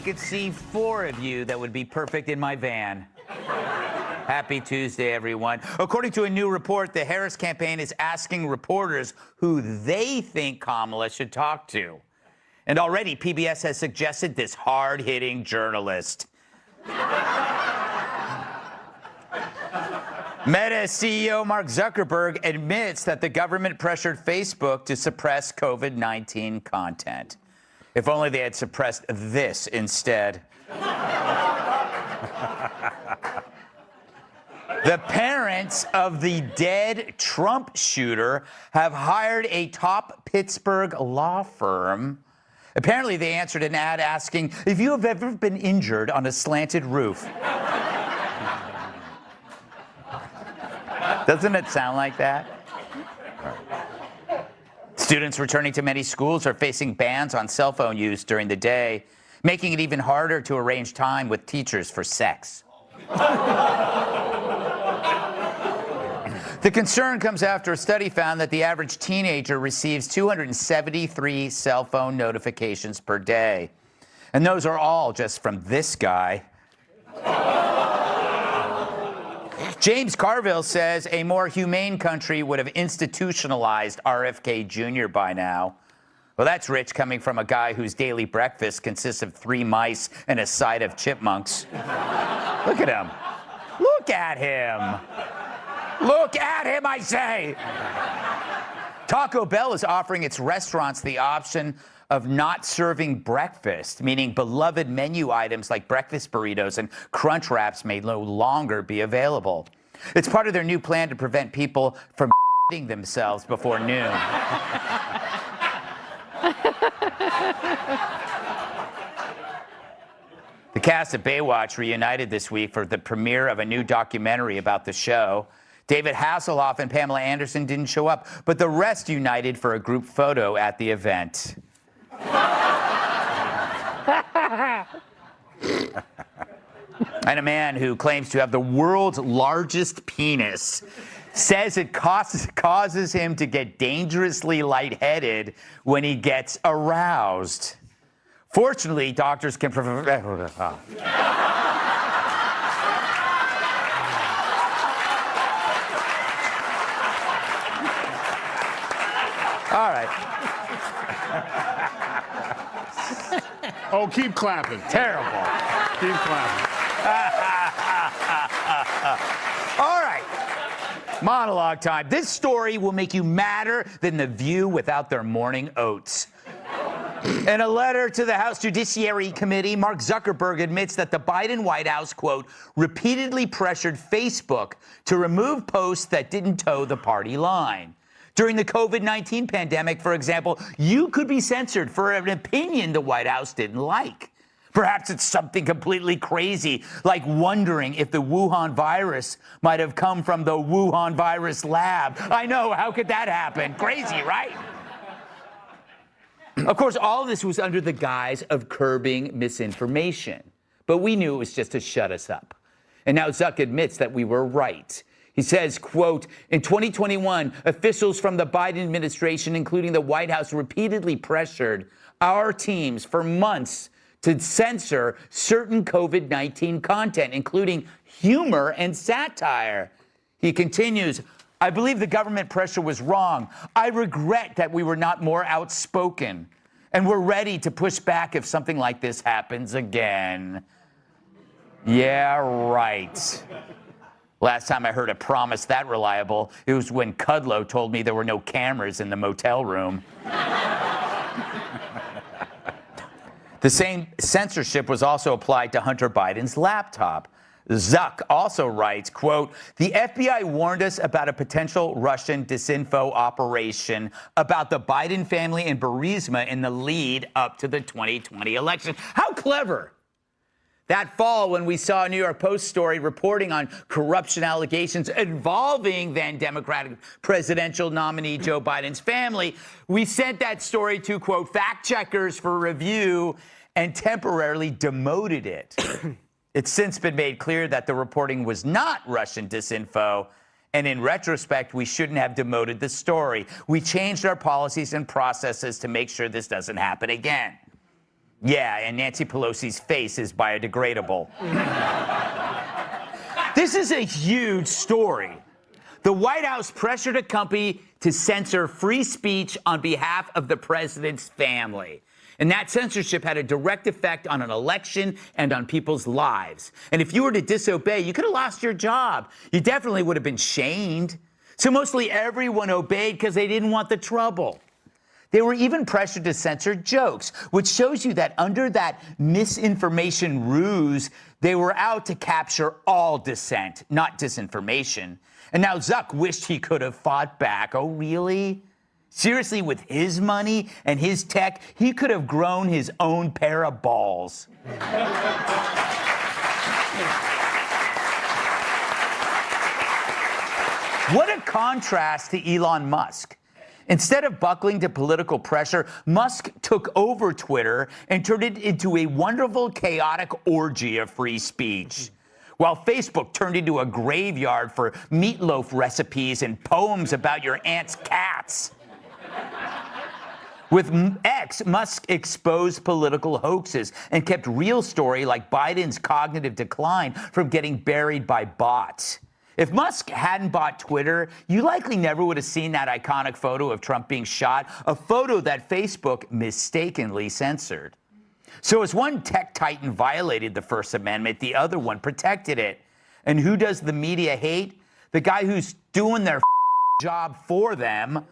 I could see 4 of you that would be perfect in my van. Happy Tuesday, everyone. According to a new report, the Harris campaign is asking reporters who they think Kamala should talk to. And already, PBS has suggested this hard-hitting journalist. Meta CEO Mark Zuckerberg admits that the government pressured Facebook to suppress COVID-19 content. If only they had suppressed this instead. The parents of the dead Trump shooter have hired a top Pittsburgh law firm. Apparently, they answered an ad asking if you have ever been injured on a slanted roof. Doesn't it sound like that? Students returning to many schools are facing bans on cell phone use during the day, making it even harder to arrange time with teachers for sex. The concern comes after a study found that the average teenager receives 273 cell phone notifications per day. And those are all just from this guy. James Carville says a more humane country would have institutionalized RFK Jr. by now. Well, that's rich coming from a guy whose daily breakfast consists of 3 mice and a side of chipmunks. Look at him. Look at him. Look at him, I say. Taco Bell is offering its restaurants the option of not serving breakfast, meaning beloved menu items like breakfast burritos and crunch wraps may no longer be available. It's part of their new plan to prevent people from eating themselves before noon. The cast of Baywatch reunited this week for the premiere of a new documentary about the show. David Hasselhoff and Pamela Anderson didn't show up, but the rest united for a group photo at the event. And a man who claims to have the world's largest penis says it causes him to get dangerously lightheaded when he gets aroused. Fortunately, doctors can All right. Oh, keep clapping. Terrible. Keep clapping. All right. Monologue time. This story will make you madder than The View without their morning oats. In a letter to the House Judiciary Committee, Mark Zuckerberg admits that the Biden White House, quote, repeatedly pressured Facebook to remove posts that didn't toe the party line. During the COVID-19 pandemic, for example, you could be censored for an opinion the White House didn't like. Perhaps it's something completely crazy, like wondering if the Wuhan virus might have come from the Wuhan virus lab. I know, how could that happen? Crazy, right? Of course, all of this was under the guise of curbing misinformation. But we knew it was just to shut us up. And now Zuck admits that we were right. He says, quote, in 2021, officials from the Biden administration, including the White House, repeatedly pressured our teams for months to censor certain COVID-19 content, including humor and satire. He continues, I believe the government pressure was wrong. I regret that we were not more outspoken, and we're ready to push back if something like this happens again. Yeah, right. Last time I heard a promise that reliable, it was when Kudlow told me there were no cameras in the motel room. The same censorship was also applied to Hunter Biden's laptop. Zuck also writes, quote, the FBI warned us about a potential Russian disinfo operation about the Biden family and Burisma in the lead up to the 2020 election. How clever. That fall, when we saw a New York Post story reporting on corruption allegations involving then Democratic presidential nominee Joe Biden's family, we sent that story to, quote, fact checkers for review and temporarily demoted it. It's since been made clear that the reporting was not Russian disinfo, and in retrospect, we shouldn't have demoted the story. We changed our policies and processes to make sure this doesn't happen again. Yeah, and Nancy Pelosi's face is biodegradable. This is a huge story. The White House pressured a company to censor free speech on behalf of the president's family. And that censorship had a direct effect on an election and on people's lives. And if you were to disobey, you could have lost your job. You definitely would have been shamed. So mostly everyone obeyed because they didn't want the trouble. They were even pressured to censor jokes, which shows you that under that misinformation ruse, they were out to capture all dissent, not disinformation. And now Zuck wished he could have fought back. Oh, really? Seriously, with his money and his tech, he could have grown his own pair of balls. What a contrast to Elon Musk. Instead of buckling to political pressure, Musk took over Twitter and turned it into a wonderful, chaotic orgy of free speech. While Facebook turned into a graveyard for meatloaf recipes and poems about your aunt's cats. With X, Musk exposed political hoaxes and kept real story like Biden's cognitive decline from getting buried by bots. If Musk hadn't bought Twitter, you likely never would have seen that iconic photo of Trump being shot, a photo that Facebook mistakenly censored. So as one tech titan violated the First Amendment, the other one protected it. And who does the media hate? The guy who's doing their job for them.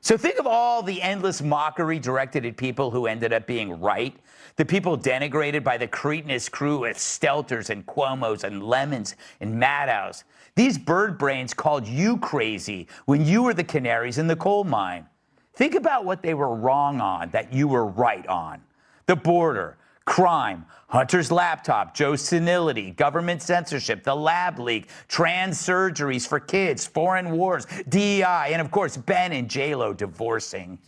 So think of all the endless mockery directed at people who ended up being right. The people denigrated by the cretinous crew with Stelters and Cuomos and Lemons and Maddows. These bird brains called you crazy when you were the canaries in the coal mine. Think about what they were wrong on that you were right on. The border, crime, Hunter's laptop, Joe's senility, government censorship, the lab leak, trans surgeries for kids, foreign wars, DEI, and of course, Ben and J-Lo divorcing.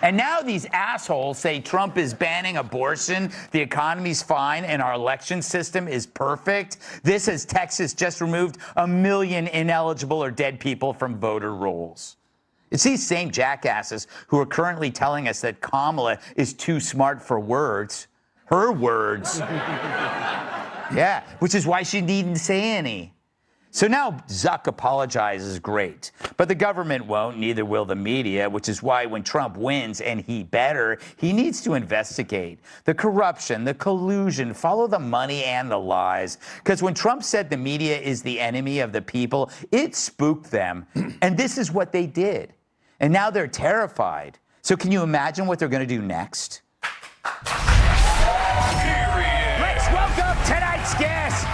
And now these assholes say Trump is banning abortion, the economy's fine, and our election system is perfect. This as Texas just removed 1 million ineligible or dead people from voter rolls. It's these same jackasses who are currently telling us that Kamala is too smart for words. Her words. Yeah, which is why she needn't say any. So now Zuck apologizes, great. But the government won't, neither will the media, which is why when Trump wins, and he better, he needs to investigate the corruption, the collusion, follow the money and the lies. Because when Trump said the media is the enemy of the people, it spooked them. And this is what they did. And now they're terrified. So can you imagine what they're going to do next? Let's welcome tonight's guest.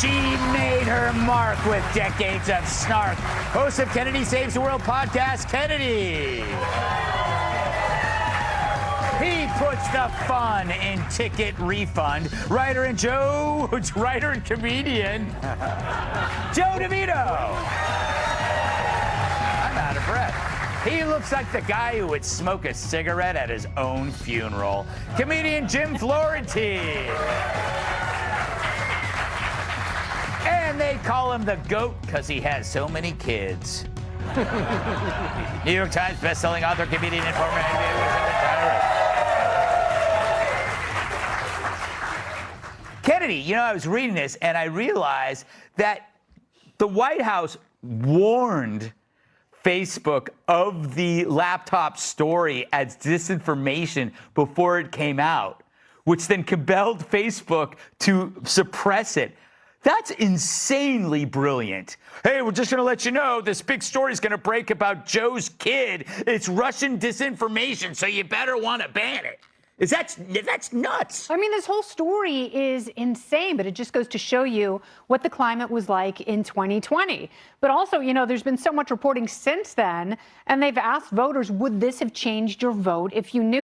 She made her mark with decades of snark. Host of Kennedy Saves the World podcast, Kennedy. He puts the fun in ticket refund. Writer and comedian, Joe DeVito. I'm out of breath. He looks like the guy who would smoke a cigarette at his own funeral. Comedian Jim Florentine. And they call him the GOAT because he has so many kids. New York Times bestselling author, comedian, and former NBA. Kennedy, you know, I was reading this and I realized that the White House warned Facebook of the laptop story as disinformation before it came out, which then compelled Facebook to suppress it. That's insanely brilliant. Hey, we're just going to let you know this big story is going to break about Joe's kid. It's Russian disinformation, so you better want to ban it. That's nuts. I mean, this whole story is insane, but it just goes to show you what the climate was like in 2020. But also, you know, there's been so much reporting since then, and they've asked voters, would this have changed your vote if you knew?